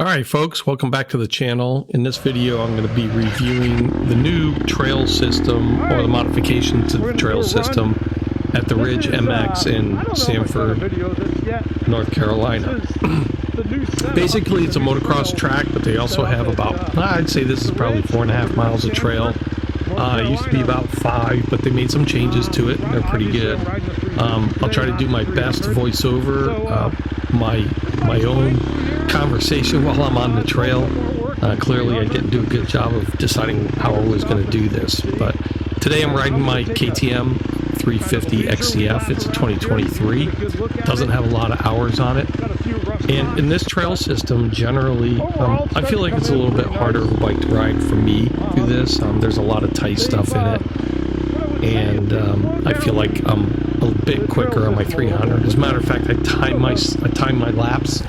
All right, folks, welcome back to the channel. In this video, I'm going to be reviewing the new trail system or the modification to the trail system at the Ridge MX in Sanford, North Carolina. Basically, it's a motocross track, but they also have about, I'd say this is probably 4.5 miles of trail. It used to be about 5, but they made some changes to it, and they're pretty good. I'll try to do my best to voice over my own conversation while I'm on the trail. Clearly I didn't do a good job of deciding how I was going to do this, but today I'm riding my KTM350 XCF. It's a 2023. Doesn't have a lot of hours on it, and in this trail system generally I feel like it's a little bit harder of a bike to ride for me through this. There's a lot of tight stuff in it, and I feel like I'm a bit quicker on my 300. As a matter of fact, I timed my laps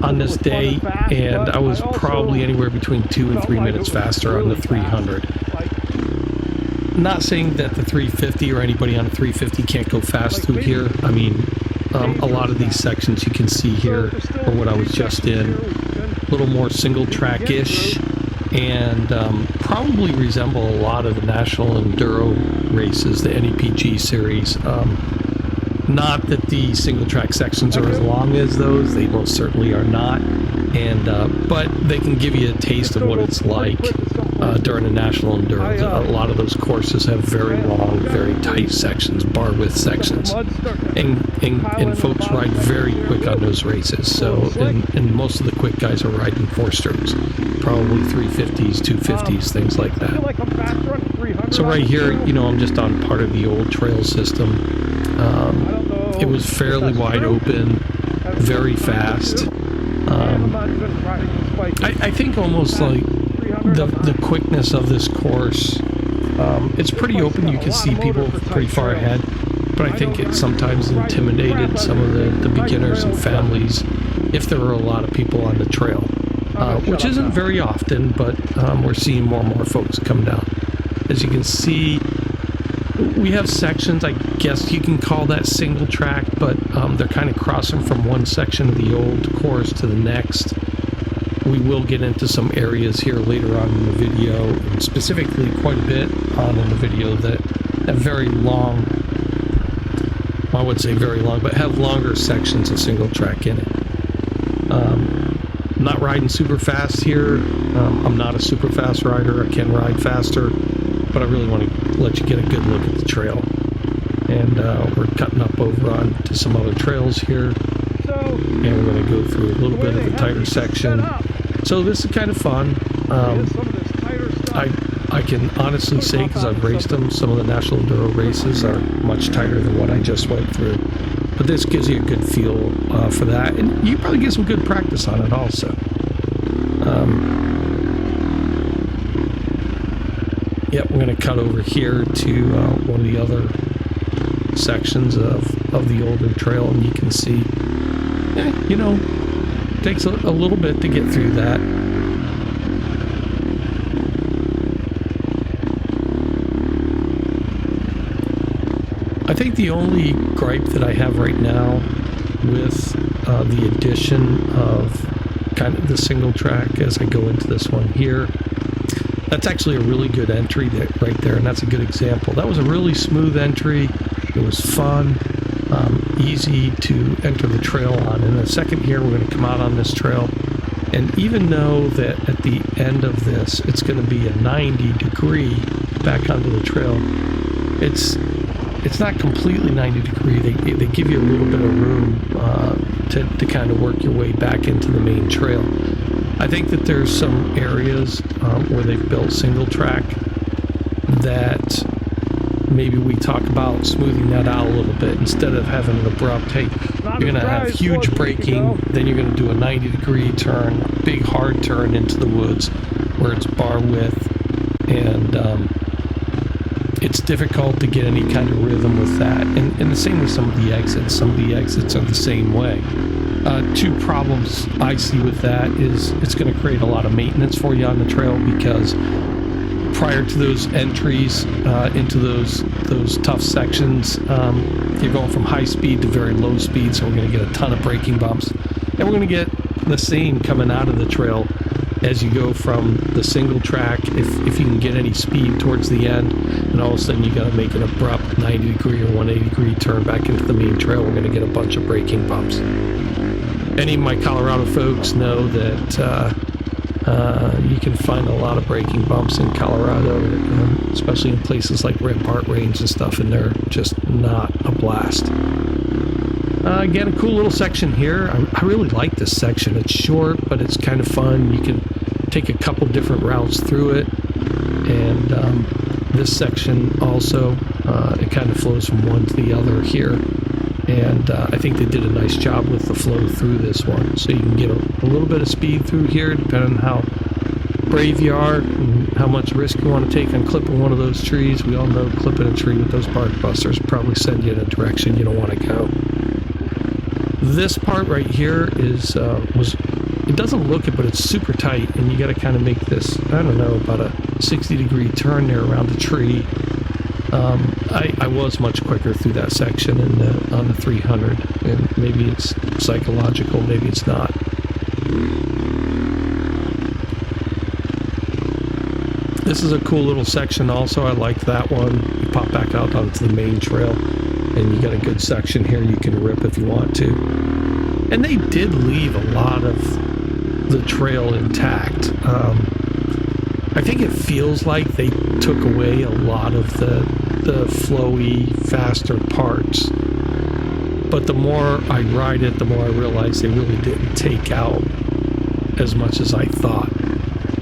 on this day, and I was probably anywhere between 2 and 3 minutes faster on the 300. Not saying that the 350 or anybody on a 350 can't go fast through here. I mean, a lot of these sections you can see here are what I was just in. A little more single track-ish, and probably resemble a lot of the National Enduro races, the NEPG series. Not that the single track sections are as long as those, they most certainly are not, and but they can give you a taste of what it's like during a National Enduro. A lot of those courses have very long, very tight sections, bar width sections, and folks ride very quick on those races. So and most of the quick guys are riding 4-strokes, probably 350s, 250s, things like that. So right here, you know, I'm just on part of the old trail system. It was fairly wide open, very fast. I think almost like the quickness of this course, it's pretty open. You can see people pretty far ahead, but I think it sometimes intimidated some of the beginners and families if there were a lot of people on the trail, which isn't very often, but we're seeing more and more folks come down. As you can see, we have sections, I guess you can call that single track, but they're kind of crossing from one section of the old course to the next. We will get into some areas here later on in the video, and specifically quite a bit on in the video that have very long, I would say very long, but have longer sections of single track in it. I'm not riding super fast here. I'm not a super fast rider. I can ride faster, but I really want to let you get a good look at the trail. And we're cutting up over on to some other trails here, and we're going to go through a little bit of a tighter section. So this is kind of fun. I can honestly say, because I've raced them, some of the National Enduro races are much tighter than what I just went through. But this gives you a good feel for that, and you probably get some good practice on it also. Yep, we're going to cut over here to one of the other sections of the older trail, and you can see, you know, takes a little bit to get through that. I think the only gripe that I have right now with the addition of kind of the single track as I go into this one here, that's actually a really good entry right there, and that's a good example. That was a really smooth entry. It was fun, easy to enter the trail on. In a second here, we're going to come out on this trail, and even though that at the end of this, it's going to be a 90-degree back onto the trail, it's not completely 90-degree. They give you a little bit of room to kind of work your way back into the main trail. I think that there's some areas where they've built single track that maybe we talk about smoothing that out a little bit. Instead of having an abrupt, hey, you're going to have huge braking, then you're going to do a 90-degree turn, big hard turn into the woods where it's bar width, and it's difficult to get any kind of rhythm with that. And the same with some of the exits. Some of the exits are the same way. Two problems I see with that is it's going to create a lot of maintenance for you on the trail, because prior to those entries into those tough sections, you're going from high speed to very low speed, so we're going to get a ton of braking bumps, and we're going to get the same coming out of the trail as you go from the single track, if you can get any speed towards the end, and all of a sudden you got to make an abrupt 90 degree or 180 degree turn back into the main trail, we're going to get a bunch of braking bumps. Any of my Colorado folks know that you can find a lot of braking bumps in Colorado, especially in places like Rampart Range and stuff, and they're just not a blast. Again, a cool little section here. I really like this section. It's short, but it's kind of fun. You can take a couple different routes through it. And this section also, it kind of flows from one to the other here. And I think they did a nice job with the flow through this one. So you can get a little bit of speed through here, depending on how brave you are and how much risk you want to take on clipping one of those trees. We all know clipping a tree with those bark busters probably send you in a direction you don't want to go. This part right here is it doesn't look it, but it's super tight, and you got to kind of make this, I don't know, about a 60-degree turn there around the tree. I was much quicker through that section on the 300, and maybe it's psychological, maybe it's not. This is a cool little section also. I like that one. You pop back out onto the main trail, and you got a good section here you can rip if you want to. And they did leave a lot of the trail intact. I think it feels like they took away a lot of the flowy, faster parts. But the more I ride it, the more I realize they really didn't take out as much as I thought.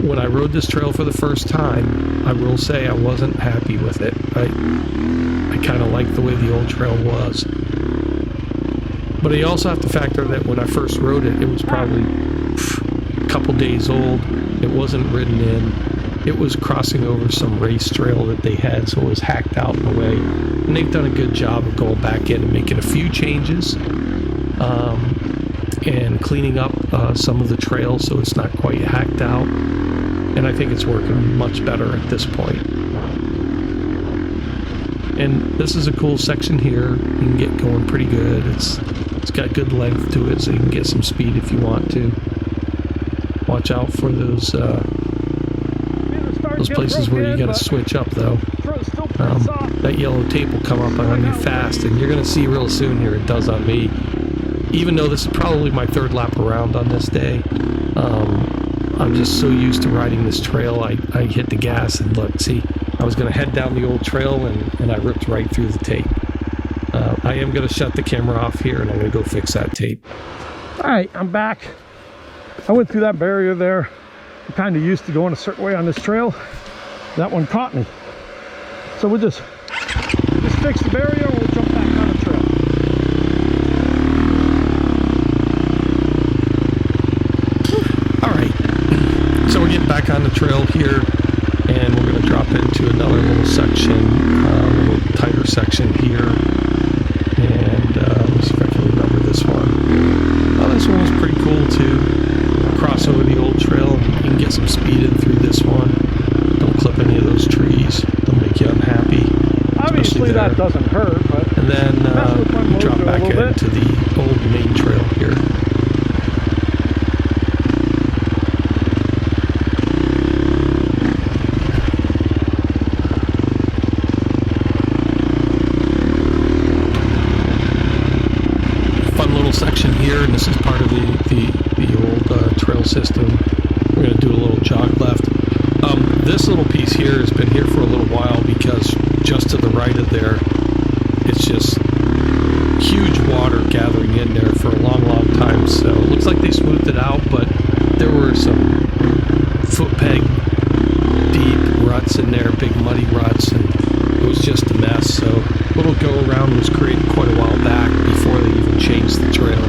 When I rode this trail for the first time, I will say I wasn't happy with it. I kind of liked the way the old trail was. But you also have to factor that when I first rode it, it was probably a couple days old. It wasn't ridden in. It was crossing over some race trail that they had, so it was hacked out in a way. And they've done a good job of going back in and making a few changes and cleaning up some of the trail so it's not quite hacked out. And I think it's working much better at this point. And this is a cool section here. You can get going pretty good. It's got good length to it, so you can get some speed if you want to. Watch out for those places where you got to switch up, though. That yellow tape will come up on you fast, and you're going to see real soon here it does on me. Even though this is probably my third lap around on this day, I'm just so used to riding this trail, I hit the gas and look, see, I was going to head down the old trail and I ripped right through the tape. I am going to shut the camera off here and I'm going to go fix that tape. All right, I'm back. I went through that barrier there. I'm kind of used to going a certain way on this trail. That one caught me. So we'll just fix the barrier and we'll jump back on the trail. So we're getting back on the trail here, and we're going to drop into another little section, a little tighter section here. And let's see if I can remember this one. Oh, this one was pretty cool too. Cross over the old trail, and you can get some speed in through this one. Don't clip any of those trees. They'll make you unhappy. Obviously that doesn't hurt, but... And then we drop back into the old main trail here. Section here, and this is part of the old trail system. We're going to do a little jog left. This little piece here has been here for a little while because just to the right of there, it's just huge water gathering in there for a long time. So it looks like they smoothed it out, but there were some foot peg deep ruts in there, big muddy ruts, and it was just a mess. So a little go around was created quite a while back before they even changed the trail.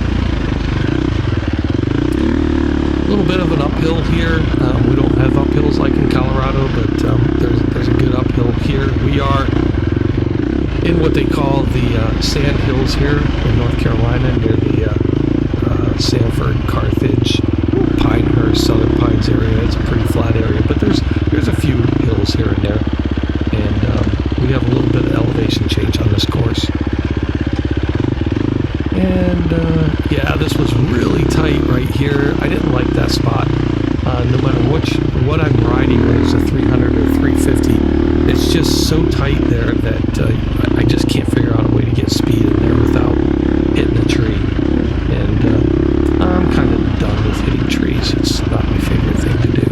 A little bit of an uphill here. We don't have uphills like in Colorado, but there's a good uphill here. We are in what they call the sand hills here in North Carolina, near the Sanford, Carthage, Pinehurst, Southern Pines area. It's a pretty flat area, but there's a few hills here and there, and we have a little bit of elevation change on this course. And yeah, this was really tight right here, I didn't like that spot. No matter what I'm riding, whether it's a 300 or 350, it's just so tight there that I just can't figure out a way to get speed in there without hitting a tree. And I'm kind of done with hitting trees. It's not my favorite thing to do.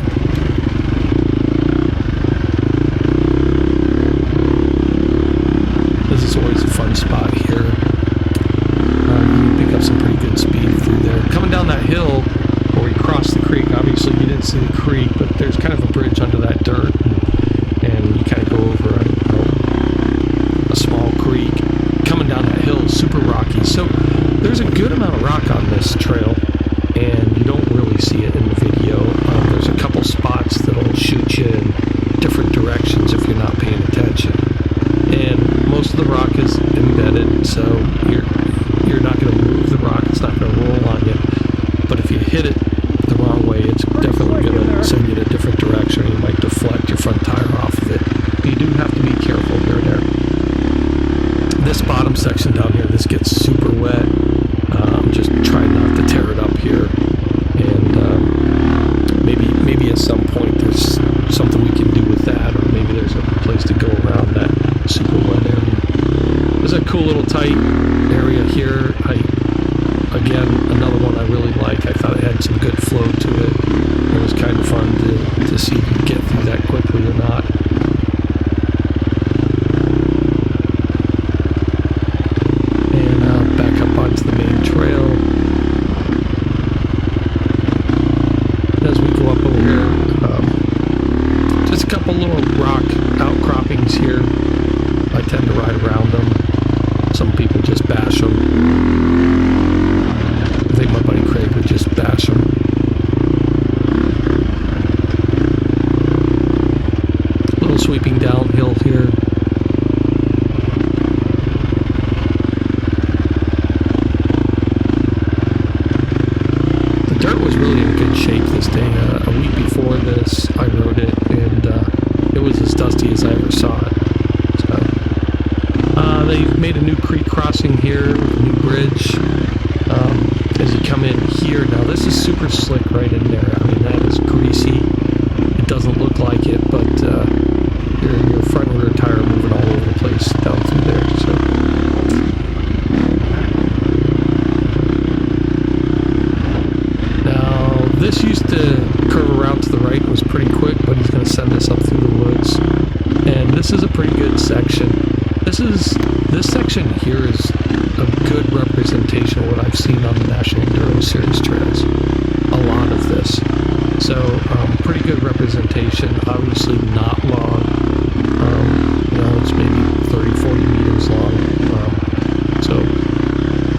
This is always a fun spot here. You can pick up some pretty good speed through there. Coming down that hill where we crossed the creek, obviously you didn't see the creek, but there's kind of a bridge under that dirt, and you kind of go over a small creek. Coming down that hill is super rocky, so there's a good amount of rock on this trail, and you don't really see it in the video. There's a couple spots that'll shoot you in different directions if you're not paying attention, and most of the rock is embedded, so you're not going to move the rock, it's not going to roll on you. But if you hit it the wrong way, it's definitely going to send you in a different direction. You might deflect your front tire off of it. But you do have to be careful here and there. This bottom section down here, this gets super wet. I'm just trying not to tear it up here. And maybe at some point there's something we can do with that, or maybe there's a place to go around that super wet area. There's a cool little tight area here. Again, another one I really like. I thought it had some good flow to it. It was kind of fun to see if you can get through that quickly or not. And back up onto the main trail. As we go up over here, just a couple little rock outcroppings here. I tend to ride around them. Some people just bash them. I think my buddy Craig would just bash them. A little sweeping downhill here. The dirt was really in good shape this day. A week before this, I rode it, and it was as dusty as I ever saw it. So, they've made a new creek crossing here with a new bridge. As you come in here, now this is super slick right in there. I mean, that is greasy. It doesn't look like it, but your front and rear tire are moving all over the place down through there. So, now this used to curve around to the right, was pretty quick, but he's going to send us up through the woods. And this is a pretty good section. This section here is a good representation of what I've seen on the National Enduro Series trails. A lot of this. So, pretty good representation. Obviously not long. It's maybe 30-40 meters long. So,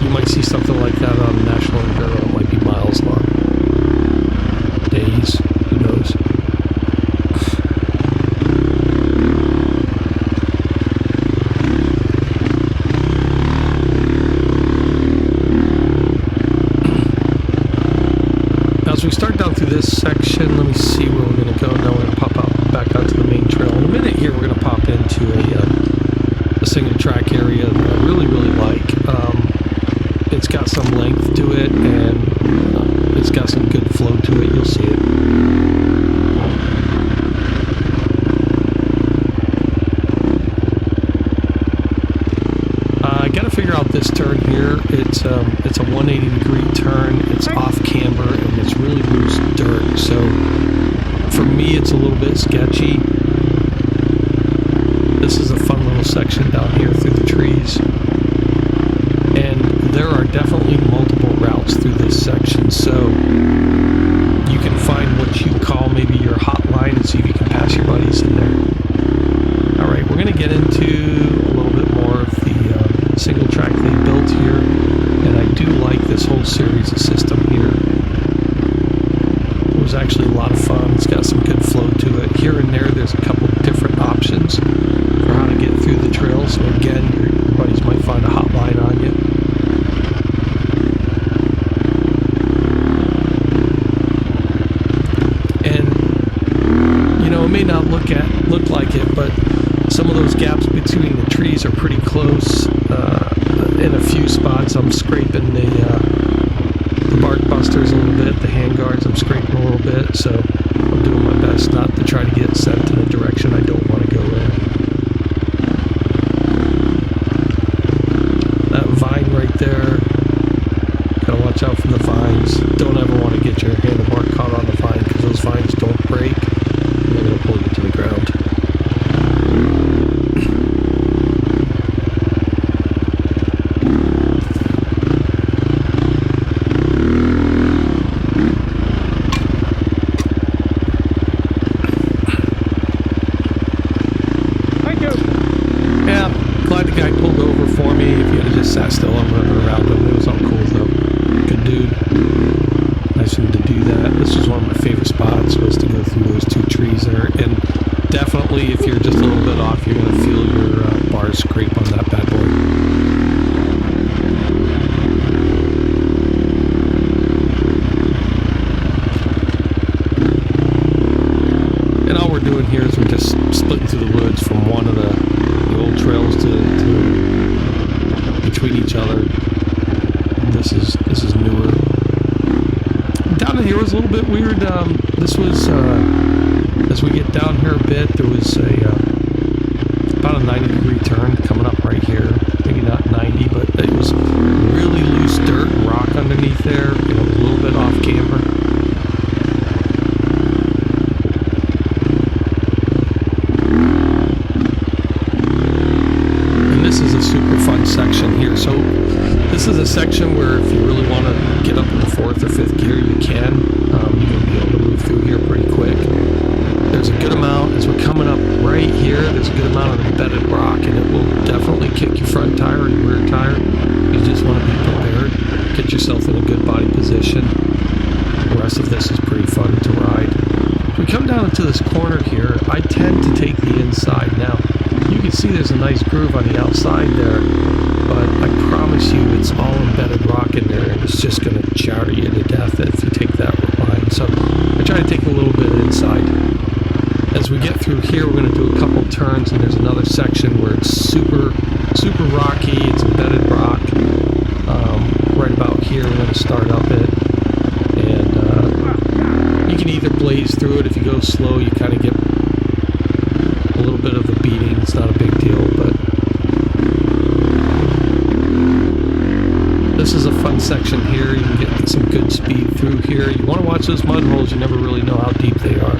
you might see something like that on the National Enduro. It might be miles long. Days. Who knows? As we start down through this section, let me see where we're going to go. Now we're going to pop out back onto the main trail. In a minute here, we're going to pop into a single track area that I really, really like. It's got some length to it, and it's got some good flow to it. You'll see it. I got to figure out this turn here. It's a 180-degree turn. It's off camber, and it's really loose dirt. So for me, it's a little bit sketchy. This is a fun little section down here through the trees, and there are definitely multiple routes through this section. So you can find what you call maybe your hotline and see if you can pass your buddies in there. All right, we're going to get into a little bit more of the single track they built here, and I do like this whole series of system here. It was actually a lot of fun. It's got some good flow to it. Here and there, there's a couple different options for how to get through the trail. So again, your buddies might find a hotline on you. And it may not look like it, but some of those gaps between the trees are pretty close. In a few spots, I'm scraping the bark busters a little bit. handguards. I'm scraping a little bit, so I'm doing my best not to try to get sent in a direction I don't want to go in. That vine right there, gotta watch out for the vines. Don't ever want to get your handlebar caught on the vine, because those vines don't break and they're gonna pull you to the ground. Glad the guy pulled over for me. If he had just sat still, I'm running around him. It was all cool though. Good dude. Nice of him to do that. This was one of my favorite spots, was to go through those two trees there. And definitely, if you're just a little bit off, you're going to feel your bars scrape on that bad boy. And all we're doing here is we're just splitting through the woods from one of the old trails to between each other. This is newer. Down here was a little bit weird. This was as we get down here a bit, there was about a 90-degree turn coming up right here. Maybe not 90, but it was really loose dirt and rock underneath there. It was a little bit off camber. This is a super fun section here. So this is a section where if you really want to get up in the 4th or 5th gear, you can. You're going to be able to move through here pretty quick. There's a good amount, as we're coming up right here, there's a good amount of embedded rock, and it will definitely kick your front tire and rear tire. You just want to be prepared. Get yourself in a good body position. The rest of this is pretty fun to ride. If we come down into this corner here, I tend to take the inside. Now, you can see there's a nice groove on the outside there, but I promise you it's all embedded rock in there, and it's just going to chowder you to death if you take that line. So I try to take a little bit inside. As we get through here, we're going to do a couple turns, and there's another section where it's super rocky. It's embedded rock. Right about here, we're going to start up it, and you can either blaze through it. If you go slow, you kind of get a little bit of a beating. It's not a big deal, but this is a fun section here. You can get some good speed through here. You want to watch those mud holes. You never really know how deep they are,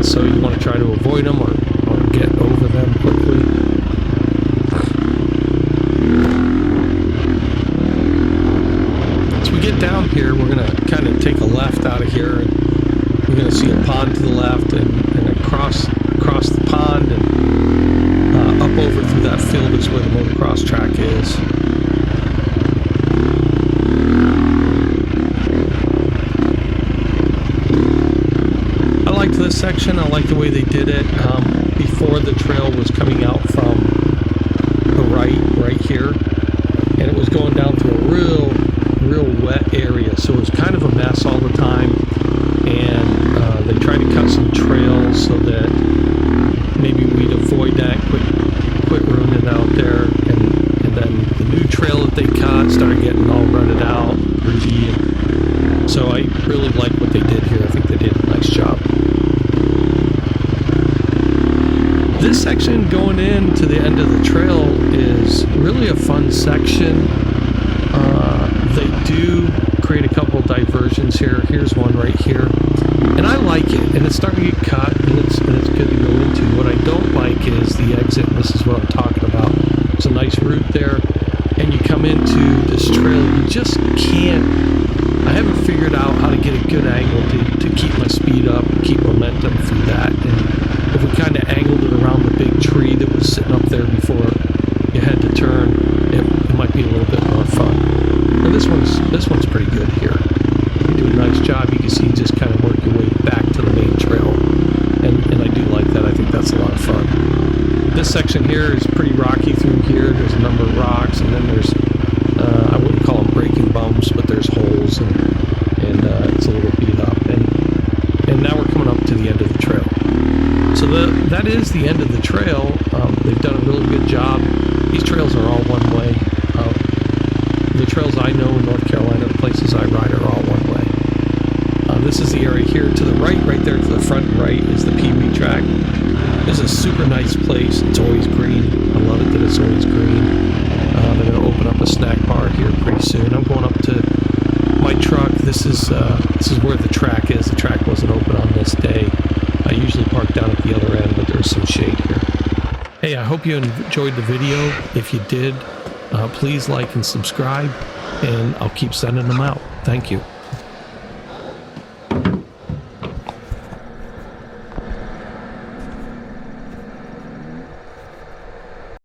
so you want to try to avoid them or get over them quickly. As we get down here, we're going to kind of take a left out of here, and we're going to see a pond to the left, and across the pond and up over through that field is where the motocross track is. I liked this section. I liked the way they did it. Before, the trail was coming out from the right here, and it was going down through a real wet area, so it was kind of a mess all the time. And they tried to cut some trails so that maybe we'd avoid that, quit ruining it out there, and then the new trail that they cut started getting all rutted out, rooty, and so I really like what they did here. I think they did a nice job. This section going into the end of the trail is really a fun section. They do create a couple diversions here. Here's one right here, and I like it, and it's starting to get cut, and it's good to go into. What I don't like is the exit, and this is what I'm talking about. It's a nice route there, and you come into this trail, you just can't. I haven't figured out how to get a good angle to keep my speed up and keep momentum through that. And if we kind of angled it around the big tree that was sitting up there before you had to turn, it might be a little bit more fun. And this one's pretty good here. You do a nice job. You can see you just kind of work your way back to the main trail, and I do like that. I think that's a lot of fun. This section here is pretty rocky through here. There's a number of rocks, and then there's I wouldn't call them breaking bumps, but there's holes, and it's a little beat up. And now we're coming up to the end of the trail. So that is the end of the trail. They've done a really good job. These trails are all one way. The trails I know in North Carolina, the places I ride, are all one way. right here to the right there to the front right is the Pee Wee track. This is a super nice place. It's always green. I love it that it's always green. They're going to open up a snack bar here pretty soon. I'm going up to my truck. This is where the track is. The track wasn't open on this day. I usually park down at the other end, but there's some shade here. Hey, I hope you enjoyed the video. If you did, please like and subscribe, and I'll keep sending them out. Thank you.